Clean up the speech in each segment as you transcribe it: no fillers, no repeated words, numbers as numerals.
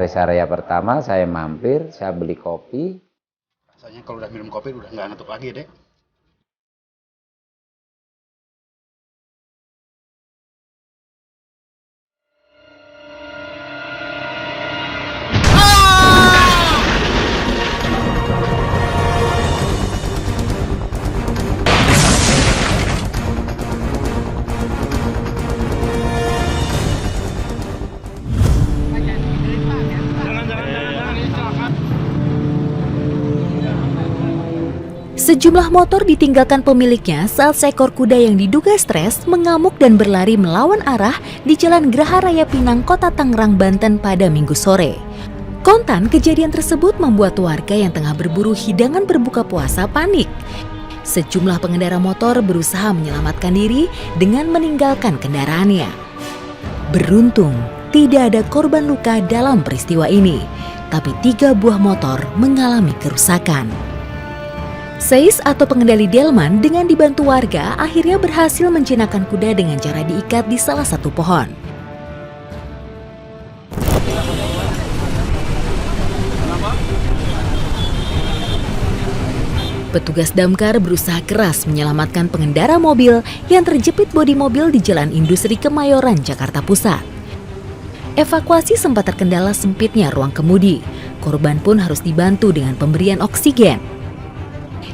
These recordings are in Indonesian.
rest area pertama saya mampir, saya beli kopi. Rasanya kalau udah minum kopi udah nggak ngantuk lagi, Dek. Sejumlah motor ditinggalkan pemiliknya saat seekor kuda yang diduga stres mengamuk dan berlari melawan arah di Jalan Geraha Raya Pinang, Kota Tangerang, Banten pada Minggu sore. Kontan kejadian tersebut membuat warga yang tengah berburu hidangan berbuka puasa panik. Sejumlah pengendara motor berusaha menyelamatkan diri dengan meninggalkan kendaraannya. Beruntung, tidak ada korban luka dalam peristiwa ini, tapi 3 buah motor mengalami kerusakan. Seis atau pengendali delman dengan dibantu warga akhirnya berhasil menjinakkan kuda dengan cara diikat di salah satu pohon. Petugas damkar berusaha keras menyelamatkan pengendara mobil yang terjepit bodi mobil di Jalan Industri Kemayoran, Jakarta Pusat. Evakuasi sempat terkendala sempitnya ruang kemudi. Korban pun harus dibantu dengan pemberian oksigen.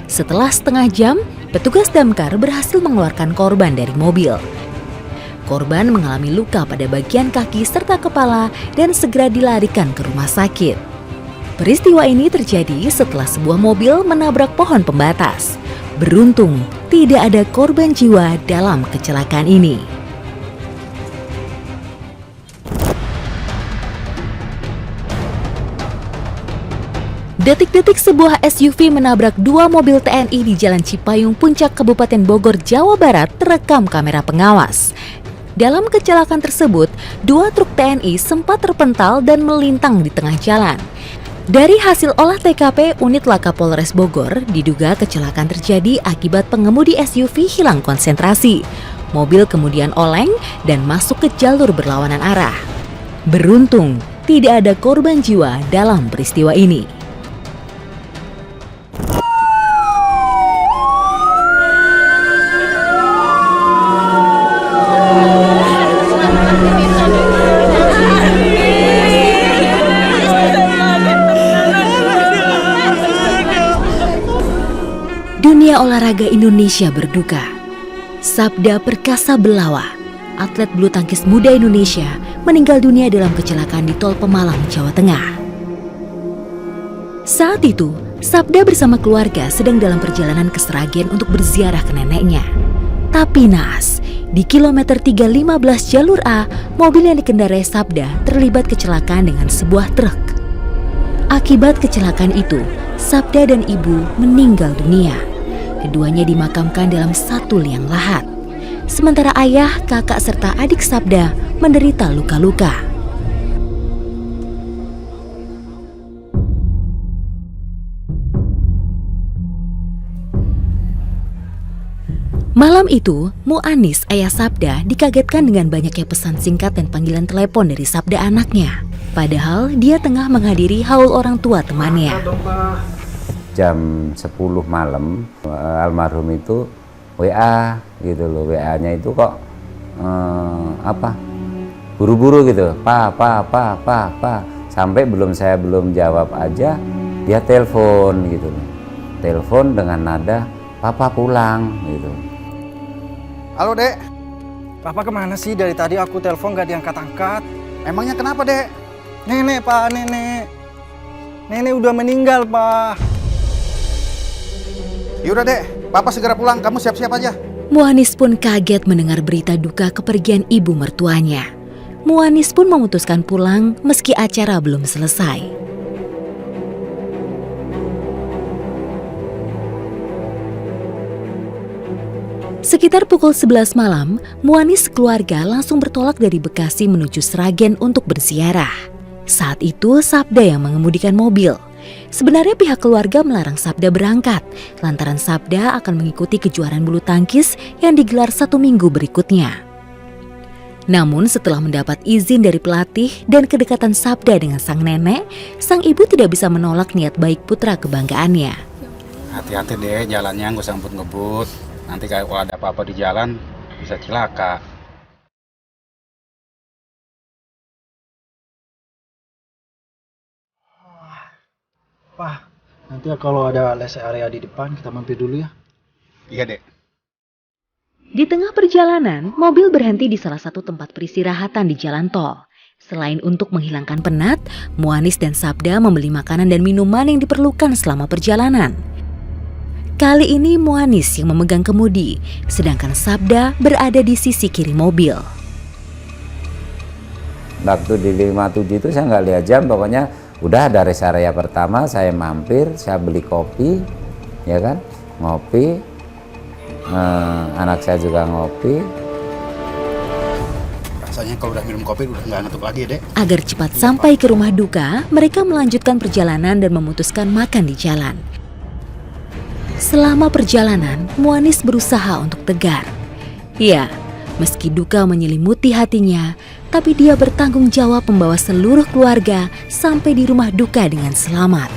Setelah setengah jam, petugas damkar berhasil mengeluarkan korban dari mobil. Korban mengalami luka pada bagian kaki serta kepala dan segera dilarikan ke rumah sakit. Peristiwa ini terjadi setelah sebuah mobil menabrak pohon pembatas. Beruntung, tidak ada korban jiwa dalam kecelakaan ini. Detik-detik sebuah SUV menabrak 2 mobil TNI di Jalan Cipayung, Puncak, Kabupaten Bogor, Jawa Barat terekam kamera pengawas. Dalam kecelakaan tersebut, 2 truk TNI sempat terpental dan melintang di tengah jalan. Dari hasil olah TKP unit Laka Polres Bogor, diduga kecelakaan terjadi akibat pengemudi SUV hilang konsentrasi. Mobil kemudian oleng dan masuk ke jalur berlawanan arah. Beruntung, tidak ada korban jiwa dalam peristiwa ini. Dunia olahraga Indonesia berduka. Sabda Perkasa Belawa, atlet bulu tangkis muda Indonesia, meninggal dunia dalam kecelakaan di Tol Pemalang, Jawa Tengah. Saat itu, Sabda bersama keluarga sedang dalam perjalanan ke Sragen untuk berziarah ke neneknya. Tapi naas, di kilometer 315 jalur A, mobil yang dikendarai Sabda terlibat kecelakaan dengan sebuah truk. Akibat kecelakaan itu, Sabda dan ibu meninggal dunia. Keduanya dimakamkan dalam satu liang lahat. Sementara ayah, kakak serta adik Sabda menderita luka-luka. Malam itu, Mu'anis, ayah Sabda, dikagetkan dengan banyaknya pesan singkat dan panggilan telepon dari Sabda anaknya. Padahal dia tengah menghadiri haul orang tua temannya. Jam 10 malam almarhum itu WA gitu loh, WA-nya itu kok buru-buru gitu, pa, sampai saya belum jawab aja dia telepon gitu loh, telepon dengan nada papa pulang gitu. Halo dek, papa kemana sih? Dari tadi aku telepon gak diangkat-angkat. Emangnya kenapa, Dek? Nenek pak, nenek udah meninggal pak. Yaudah, Dek, papa segera pulang, kamu siap-siap aja. Mu'anis pun kaget mendengar berita duka kepergian ibu mertuanya. Mu'anis pun memutuskan pulang meski acara belum selesai. Sekitar pukul 11 malam, Mu'anis keluarga langsung bertolak dari Bekasi menuju Sragen untuk berziarah. Saat itu Sabda yang mengemudikan mobil. Sebenarnya pihak keluarga melarang Sabda berangkat, lantaran Sabda akan mengikuti kejuaraan bulu tangkis yang digelar 1 minggu berikutnya. Namun setelah mendapat izin dari pelatih dan kedekatan Sabda dengan sang nenek, sang ibu tidak bisa menolak niat baik putra kebanggaannya. Hati-hati deh jalannya, nggak usah ngebut-ngebut. Nanti kalau ada apa-apa di jalan bisa celaka. Pak, nanti kalau ada les area di depan kita mampir dulu ya. Iya, Dek. Di tengah perjalanan, mobil berhenti di salah satu tempat peristirahatan di jalan tol. Selain untuk menghilangkan penat, Muanis dan Sabda membeli makanan dan minuman yang diperlukan selama perjalanan. Kali ini Muanis yang memegang kemudi, sedangkan Sabda berada di sisi kiri mobil. Waktu di 57 itu saya nggak lihat jam, pokoknya udah ada rest area pertama, saya mampir, saya beli kopi, ya kan, ngopi. Anak saya juga ngopi. Rasanya kalau udah minum kopi udah nggak ngantuk lagi, Dek. Agar cepat sampai ke rumah duka, mereka melanjutkan perjalanan dan memutuskan makan di jalan. Selama perjalanan, Muanis berusaha untuk tegar. Ya, meski duka menyelimuti hatinya, tapi dia bertanggung jawab membawa seluruh keluarga sampai di rumah duka dengan selamat.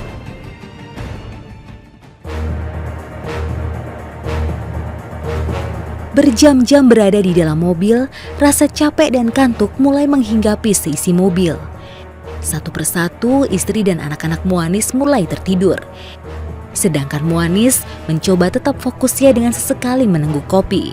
Berjam-jam berada di dalam mobil, rasa capek dan kantuk mulai menghinggapi seisi mobil. Satu persatu, istri dan anak-anak Muanis mulai tertidur. Sedangkan Muanis mencoba tetap fokusnya dengan sesekali menengguk kopi.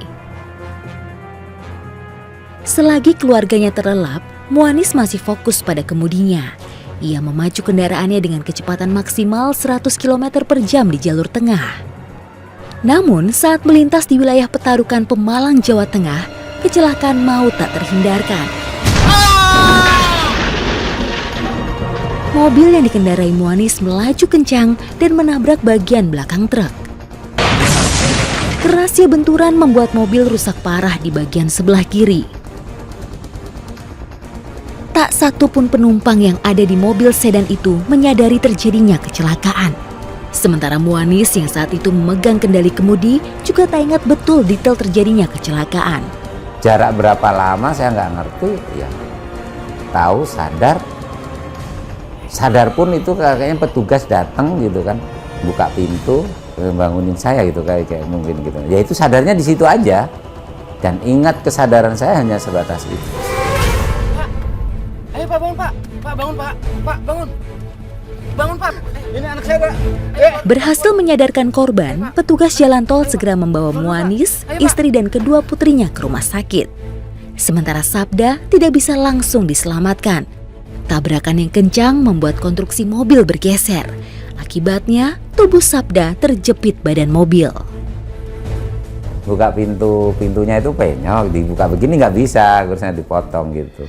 Selagi keluarganya terlelap, Muanis masih fokus pada kemudinya. Ia memacu kendaraannya dengan kecepatan maksimal 100 km per jam di jalur tengah. Namun saat melintas di wilayah Petarukan, Pemalang, Jawa Tengah, kecelakaan maut tak terhindarkan. Mobil yang dikendarai Muanis melaju kencang dan menabrak bagian belakang truk. Kerasnya benturan membuat mobil rusak parah di bagian sebelah kiri. Tak satu pun penumpang yang ada di mobil sedan itu menyadari terjadinya kecelakaan. Sementara Muanis yang saat itu memegang kendali kemudi juga tak ingat betul detail terjadinya kecelakaan. Jarak berapa lama saya nggak ngerti, ya tahu sadar pun itu kayaknya petugas datang gitu kan, buka pintu, bangunin saya gitu kayak mungkin gitu. Ya itu sadarnya di situ aja, dan ingat kesadaran saya hanya sebatas itu. Pak, ayo Pak bangun Pak, Pak bangun Pak, Pak bangun. Bangun Pak, ini anak saya Pak. Berhasil menyadarkan korban, petugas jalan tol segera membawa Muanis, istri dan kedua putrinya ke rumah sakit. Sementara Sabda tidak bisa langsung diselamatkan. Tabrakan yang kencang membuat konstruksi mobil bergeser. Akibatnya, tubuh Sabda terjepit badan mobil. Buka pintunya itu penyok, dibuka begini nggak bisa, harusnya dipotong gitu.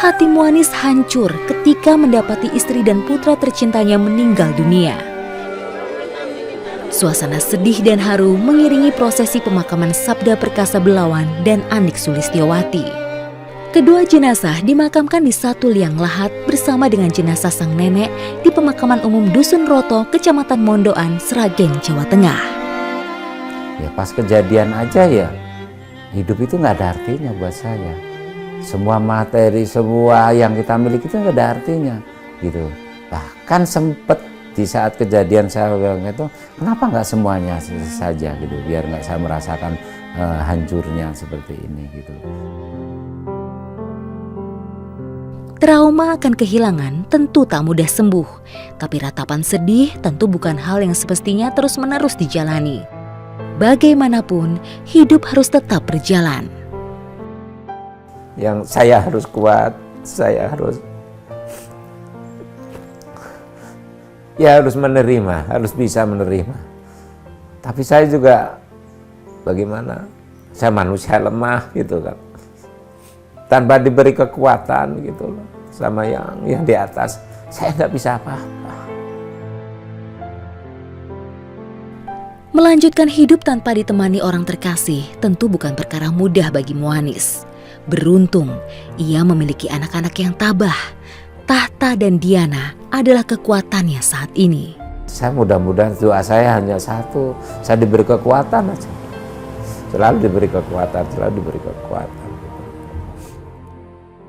Hati Muanis hancur ketika mendapati istri dan putra tercintanya meninggal dunia. Suasana sedih dan haru mengiringi prosesi pemakaman Sabda Perkasa Belawan dan Anik Sulistiowati. Kedua jenazah dimakamkan di satu liang lahat bersama dengan jenazah sang nenek di pemakaman umum Dusun Roto, Kecamatan Mondoan, Sragen, Jawa Tengah. Ya pas kejadian aja ya, hidup itu nggak ada artinya buat saya. Semua materi, semua yang kita miliki itu nggak ada artinya gitu. Bahkan sempet di saat kejadian saya bilang itu, kenapa nggak semuanya saja gitu, biar nggak saya merasakan hancurnya seperti ini gitu. Trauma akan kehilangan tentu tak mudah sembuh, tapi ratapan sedih tentu bukan hal yang semestinya terus-menerus dijalani. Bagaimanapun, hidup harus tetap berjalan. Yang saya harus kuat, saya harus menerima, harus bisa menerima. Tapi saya juga bagaimana? Saya manusia lemah gitu kan. Tanpa diberi kekuatan gitu loh sama yang di atas, saya nggak bisa apa-apa. Melanjutkan hidup tanpa ditemani orang terkasih tentu bukan perkara mudah bagi Muanis. Beruntung, ia memiliki anak-anak yang tabah. Tahta dan Diana adalah kekuatannya saat ini. Saya mudah-mudahan doa saya hanya satu, saya diberi kekuatan aja. Selalu diberi kekuatan, selalu diberi kekuatan.